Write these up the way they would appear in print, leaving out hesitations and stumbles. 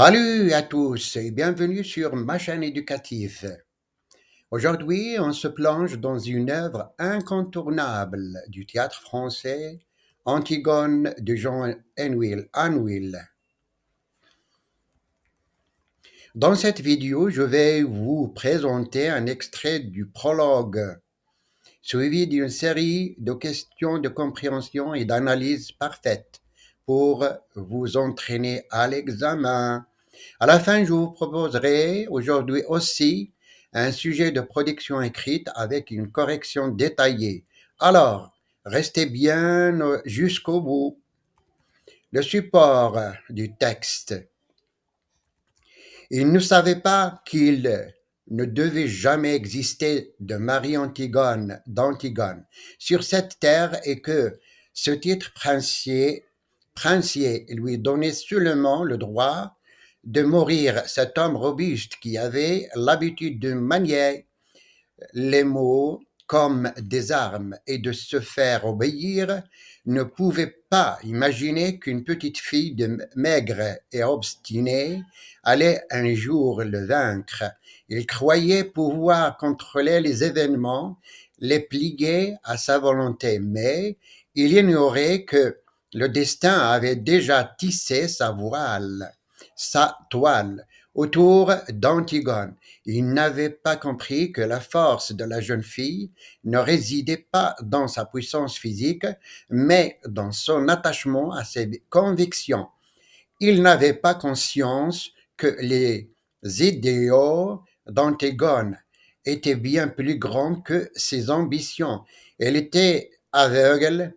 Salut à tous et bienvenue sur ma chaîne éducative. Aujourd'hui, on se plonge dans une œuvre incontournable du théâtre français, Antigone de Jean Anouilh. Dans cette vidéo, je vais vous présenter un extrait du prologue, suivi d'une série de questions de compréhension et d'analyse parfaite pour vous entraîner à l'examen. À la fin, je vous proposerai aujourd'hui aussi un sujet de production écrite avec une correction détaillée. Alors, restez bien jusqu'au bout. Le support du texte. Il ne savait pas qu'il ne devait jamais exister de Marie-Antigone d'Antigone sur cette terre et que ce titre princier lui donnait seulement le droit de mourir. Cet homme robuste qui avait l'habitude de manier les mots comme des armes et de se faire obéir, ne pouvait pas imaginer qu'une petite fille maigre et obstinée allait un jour le vaincre. Il croyait pouvoir contrôler les événements, les plier à sa volonté, mais il ignorait que le destin avait déjà tissé sa toile autour d'Antigone. Il n'avait pas compris que la force de la jeune fille ne résidait pas dans sa puissance physique, mais dans son attachement à ses convictions. Il n'avait pas conscience que les idéaux d'Antigone étaient bien plus grands que ses ambitions. Elle était aveugle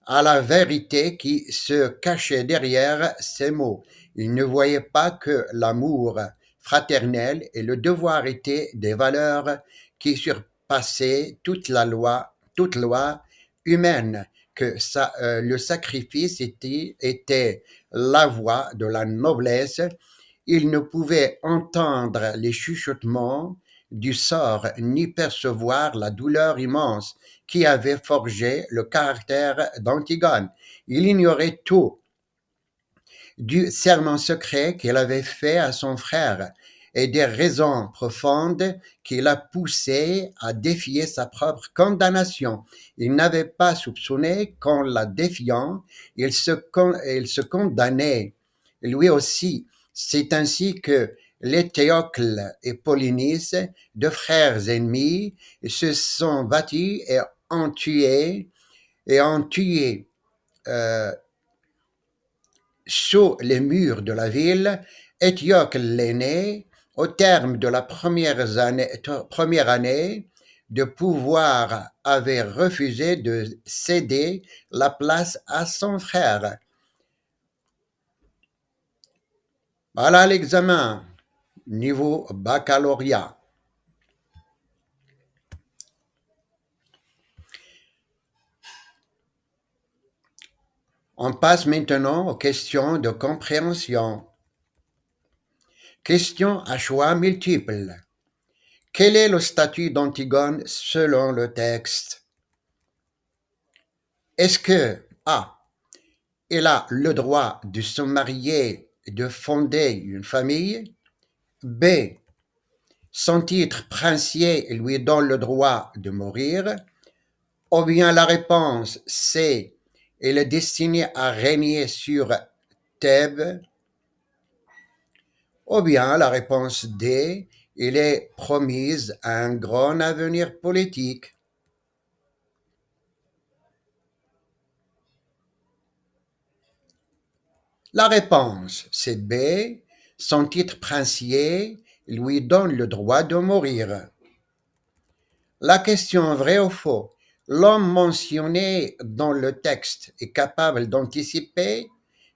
à la vérité qui se cachait derrière ces mots. Il ne voyait pas que l'amour fraternel et le devoir étaient des valeurs qui surpassaient toute loi humaine, que le sacrifice était la voix de la noblesse. Il ne pouvait entendre les chuchotements du sort ni percevoir la douleur immense qui avait forgé le caractère d'Antigone. Il ignorait tout du serment secret qu'il avait fait à son frère et des raisons profondes qui l'a poussé à défier sa propre condamnation. Il n'avait pas soupçonné qu'en la défiant, il se condamnait lui aussi. C'est ainsi que Théocle et Polynice, deux frères ennemis, se sont battus et ont tué euh, sous les murs de la ville. Étiocle l'aîné, au terme de la première année de pouvoir, avait refusé de céder la place à son frère. Voilà l'examen, niveau baccalauréat. On passe maintenant aux questions de compréhension. Question à choix multiples. Quel est le statut d'Antigone selon le texte? Est-ce que A. Elle a le droit de se marier et de fonder une famille? B. Son titre princier lui donne le droit de mourir? Ou bien la réponse C. Elle est destinée à régner sur Thèbes? Ou bien la réponse D. Elle est promise à un grand avenir politique? La réponse, c'est B. Son titre princier lui donne le droit de mourir. La question vrai ou faux? L'homme mentionné dans le texte est capable d'anticiper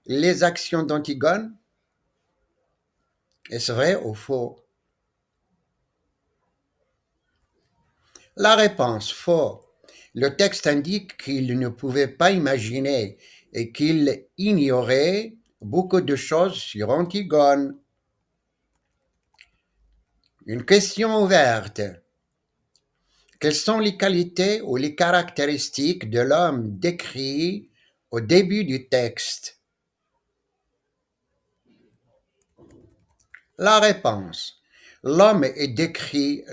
les actions d'Antigone? Est-ce vrai ou faux? La réponse faux. Le texte indique qu'il ne pouvait pas imaginer et qu'il ignorait beaucoup de choses sur Antigone. Une question ouverte. Quelles sont les qualités ou les caractéristiques de l'homme décrit au début du texte? La réponse. L'homme est décrit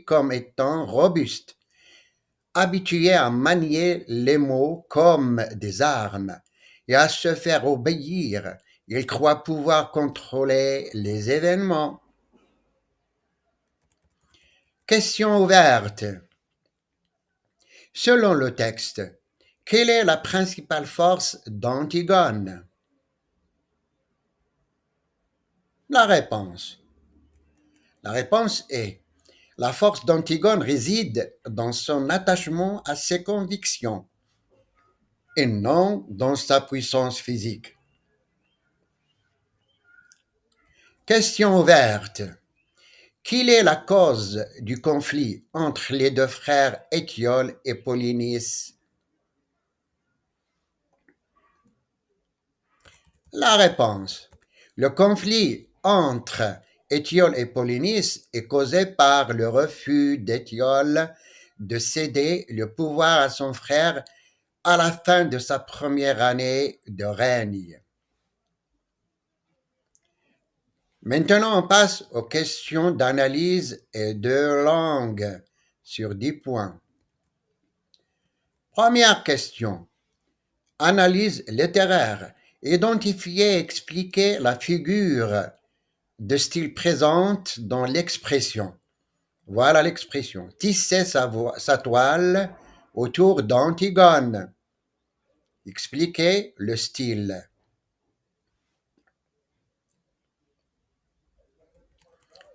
comme étant robuste, habitué à manier les mots comme des armes et à se faire obéir. Il croit pouvoir contrôler les événements. Question ouverte. Selon le texte, quelle est la principale force d'Antigone? La réponse. La réponse est: la force d'Antigone réside dans son attachement à ses convictions et non dans sa puissance physique. Question ouverte. Quelle est la cause du conflit entre les deux frères Étiole et Polynice? La réponse. Le conflit entre Étiole et Polynice est causé par le refus d'Étiole de céder le pouvoir à son frère à la fin de sa première année de règne. Maintenant, on passe aux questions d'analyse et de langue sur 10 points. Première question. Analyse littéraire. Identifier et expliquer la figure de style présente dans l'expression. Voilà l'expression. Tisser sa toile autour d'Antigone. Expliquer le style.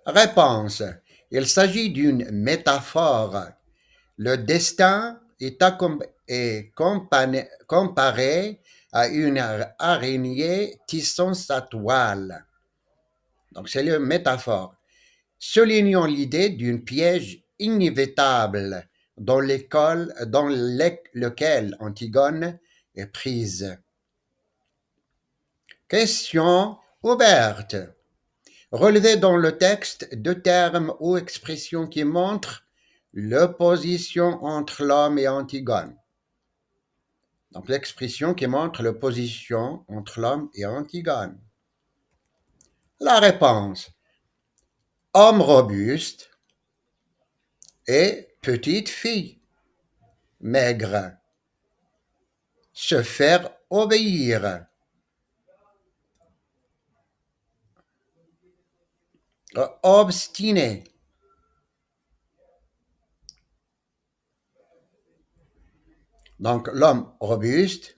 Réponse. Il s'agit d'une métaphore. Le destin est comparé à une araignée tissant sa toile. Donc c'est une métaphore. Soulignons l'idée d'un piège inévitable dans lequel Antigone est prise. Question ouverte. Relevez dans le texte deux termes ou expressions qui montrent l'opposition entre l'homme et Antigone. Donc l'expression qui montre l'opposition entre l'homme et Antigone. La réponse. Homme robuste et petite fille maigre. Se faire obéir. Obstiné. Donc l'homme robuste,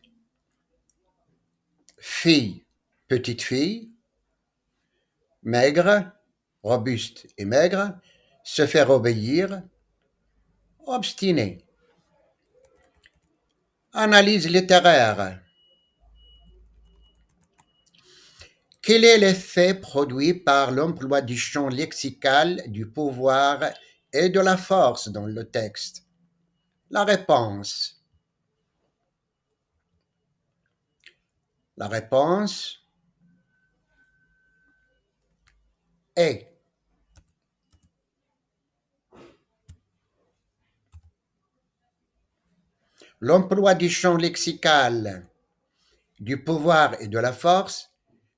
fille, petite fille, maigre, robuste et maigre, se faire obéir, obstiné. Analyse littéraire. Quel est l'effet produit par l'emploi du champ lexical du pouvoir et de la force dans le texte? La réponse. La réponse est l'emploi du champ lexical du pouvoir et de la force,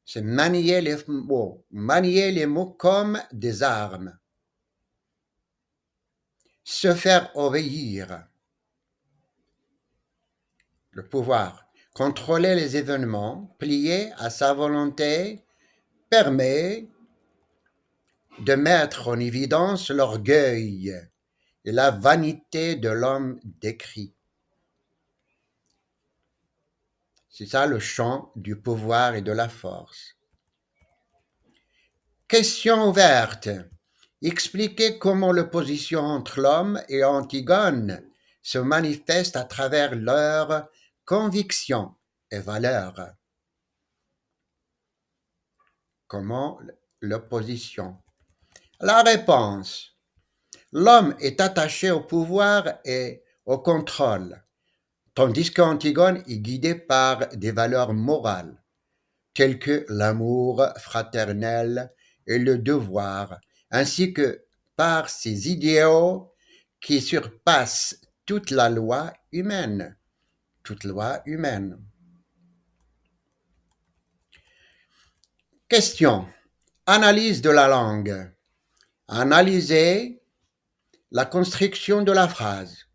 c'est manier les mots comme des armes. Se faire obéir. Le pouvoir. Contrôler les événements, plier à sa volonté, permet de mettre en évidence l'orgueil et la vanité de l'homme décrit. C'est ça le champ du pouvoir et de la force. Question ouverte. Expliquez comment l'opposition entre l'homme et Antigone se manifeste à travers leurs convictions et valeurs. Comment l'opposition? La réponse. L'homme est attaché au pouvoir et au contrôle, tandis qu'Antigone est guidé par des valeurs morales, telles que l'amour fraternel et le devoir, ainsi que par ses idéaux qui surpassent toute la loi humaine. Toute loi humaine. Question. Analyse de la langue. Analyser la construction de la phrase.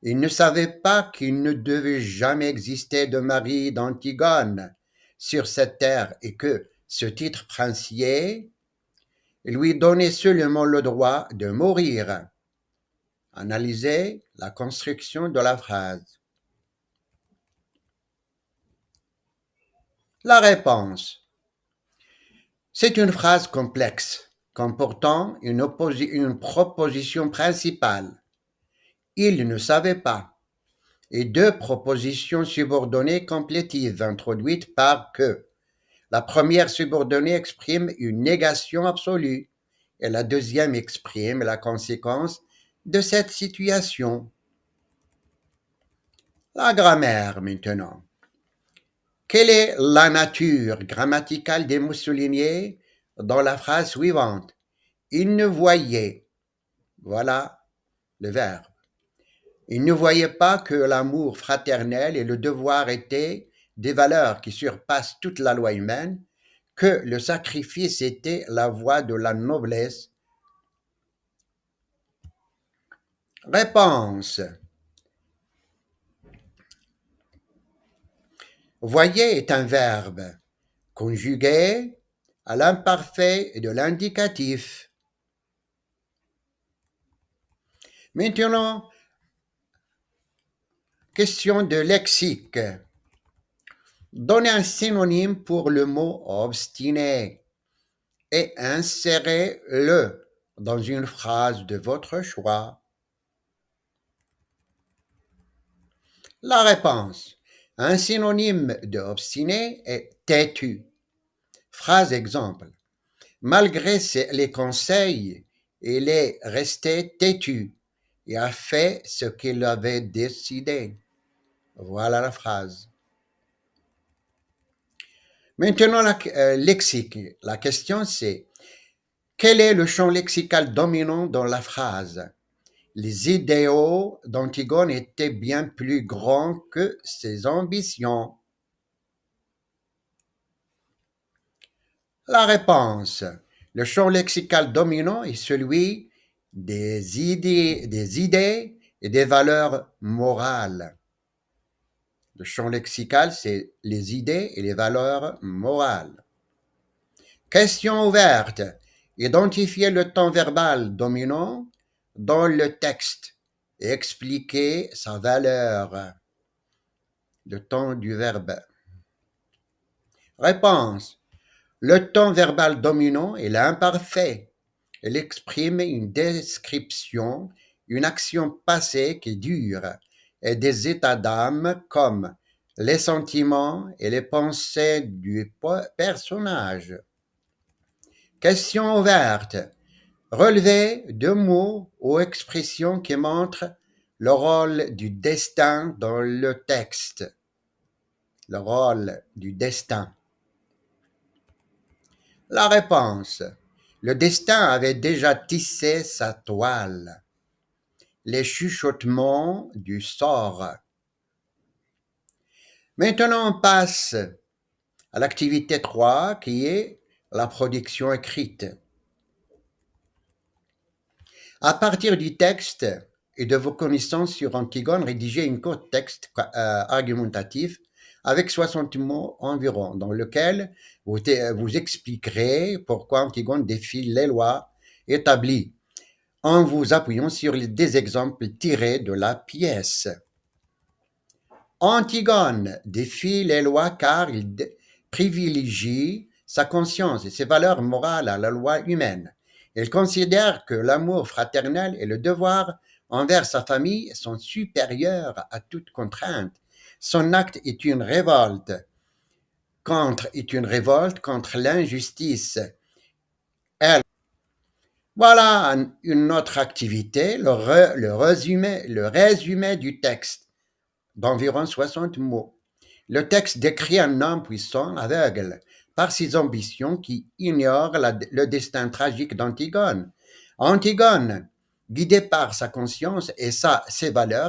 Il ne savait pas qu'il ne devait jamais exister de mari d'Antigone sur cette terre et que ce titre princier lui donnait seulement le droit de mourir. Analyser la construction de la phrase. La réponse. C'est une phrase complexe, comportant une proposition principale. Il ne savait pas. Et deux propositions subordonnées complétives introduites par que. La première subordonnée exprime une négation absolue et la deuxième exprime la conséquence de cette situation. La grammaire maintenant. Quelle est la nature grammaticale des mots soulignés dans la phrase suivante? Il ne voyait, voilà le verbe. Il ne voyait pas que l'amour fraternel et le devoir étaient des valeurs qui surpassent toute la loi humaine, que le sacrifice était la voie de la noblesse. Réponse. Voyez est un verbe conjugué à l'imparfait et de l'indicatif. Maintenant, question de lexique. Donnez un synonyme pour le mot obstiné et insérez-le dans une phrase de votre choix. La réponse. Un synonyme de obstiné est têtu. Phrase exemple. Malgré les conseils, il est resté têtu et a fait ce qu'il avait décidé. Voilà la phrase. Maintenant, lexique. La question c'est, quel est le champ lexical dominant dans la phrase? Les idéaux d'Antigone étaient bien plus grands que ses ambitions. La réponse. Le champ lexical dominant est celui des idées et des valeurs morales. Le champ lexical, c'est les idées et les valeurs morales. Question ouverte. Identifiez le temps verbal dominant dans le texte et expliquez sa valeur. Le temps du verbe. Réponse. Le temps verbal dominant est l'imparfait. Il exprime une description, une action passée qui dure et des états d'âme comme les sentiments et les pensées du personnage. Question ouverte. Relevez deux mots ou expressions qui montrent le rôle du destin dans le texte. Le rôle du destin. La réponse. Le destin avait déjà tissé sa toile. Les chuchotements du sort. Maintenant, on passe à l'activité 3 qui est la production écrite. À partir du texte et de vos connaissances sur Antigone, rédigez une courte texte argumentatif avec 60 mots environ, dans lequel vous expliquerez pourquoi Antigone défie les lois établies, en vous appuyant sur des exemples tirés de la pièce. Antigone défie les lois car il privilégie sa conscience et ses valeurs morales à la loi humaine. Il considère que l'amour fraternel et le devoir envers sa famille sont supérieurs à toute contrainte. Son acte est une révolte contre l'injustice. Voilà une autre activité, le résumé du texte d'environ 60 mots. Le texte décrit un homme puissant, aveugle, par ses ambitions qui ignore le destin tragique d'Antigone. Antigone, guidé par sa conscience et ses valeurs,